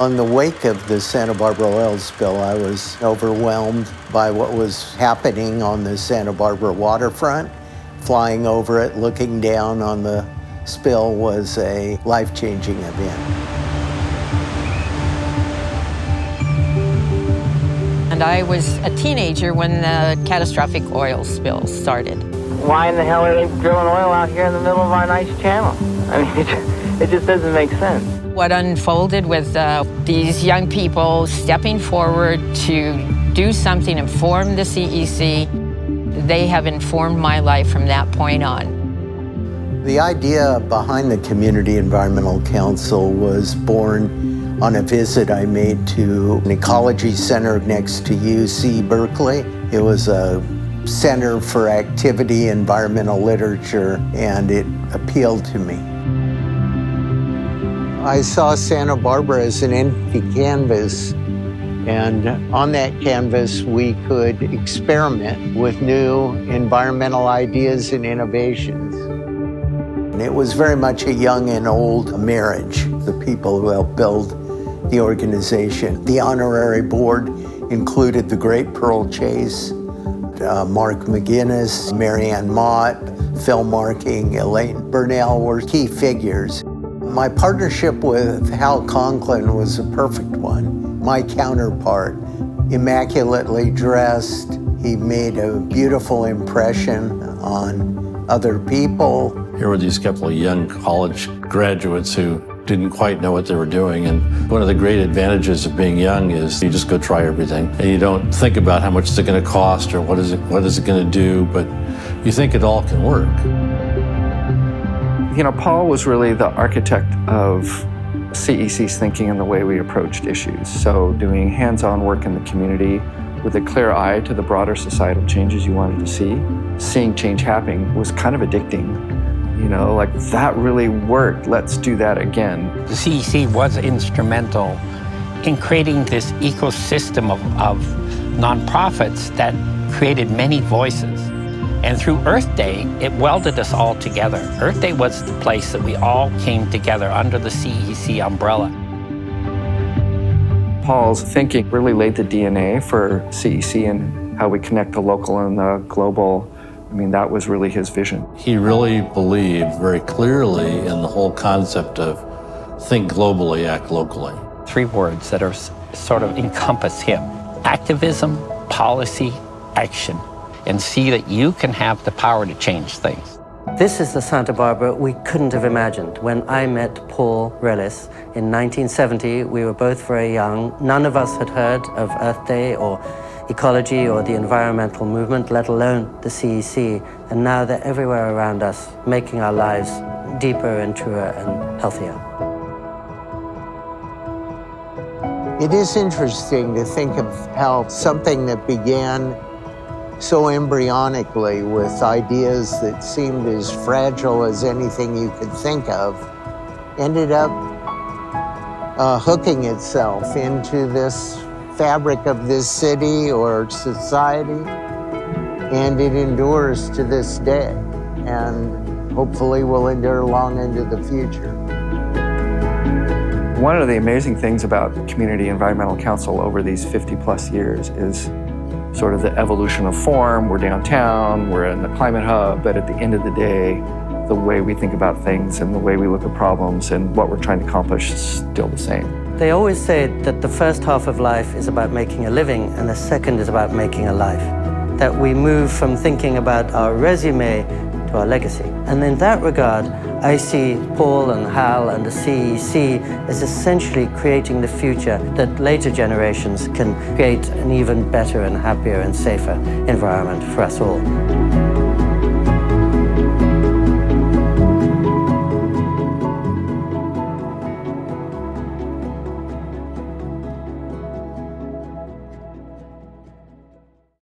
On the wake of the Santa Barbara oil spill, I was overwhelmed by what was happening on the Santa Barbara waterfront. Flying over it, looking down on the spill was a life-changing event. And I was a teenager when the catastrophic oil spill started. Why in the hell are they drilling oil out here in the middle of our nice channel? I mean, it just doesn't make sense. What unfolded with these young people stepping forward to do something and form the CEC, they have informed my life from that point on. The idea behind the Community Environmental Council was born on a visit I made to an ecology center next to UC Berkeley. It was a center for activity environmental literature, and it appealed to me. I saw Santa Barbara as an empty canvas, and on that canvas we could experiment with new environmental ideas and innovations. And it was very much a young and old marriage, the people who helped build the organization. The honorary board included the great Pearl Chase, Mark McGinnis, Marianne Mott, Phil Marking, Elaine Burnell were key figures. My partnership with Hal Conklin was a perfect one. My counterpart, immaculately dressed, he made a beautiful impression on other people. Here were these couple of young college graduates who didn't quite know what they were doing. And one of the great advantages of being young is you just go try everything. And you don't think about how much is it going to cost or what is it going to do, but you think it all can work. You know, Paul was really the architect of CEC's thinking and the way we approached issues. So doing hands-on work in the community with a clear eye to the broader societal changes you wanted to see. Seeing change happening was kind of addicting. You know, like, that really worked, let's do that again. The CEC was instrumental in creating this ecosystem of nonprofits that created many voices. And through Earth Day, it welded us all together. Earth Day was the place that we all came together under the CEC umbrella. Paul's thinking really laid the DNA for CEC and how we connect the local and the global. I mean, that was really his vision. He really believed very clearly in the whole concept of think globally, act locally. 3 words that are sort of encompass him: activism, policy, action. And see that you can have the power to change things. This is the Santa Barbara we couldn't have imagined. When I met Paul Relis in 1970, we were both very young. None of us had heard of Earth Day or ecology or the environmental movement, let alone the CEC. And now they're everywhere around us, making our lives deeper and truer and healthier. It is interesting to think of how something that began so embryonically with ideas that seemed as fragile as anything you could think of, ended up hooking itself into this fabric of this city or society, and it endures to this day, and hopefully will endure long into the future. One of the amazing things about Community Environmental Council over these 50+ years is sort of the evolution of form. We're downtown, we're in the climate hub, but at the end of the day, the way we think about things and the way we look at problems and what we're trying to accomplish is still the same. They always say that the first half of life is about making a living and the second is about making a life. That we move from thinking about our resume to our legacy. And in that regard, I see Paul and Hal and the CEC as essentially creating the future that later generations can create an even better and happier and safer environment for us all.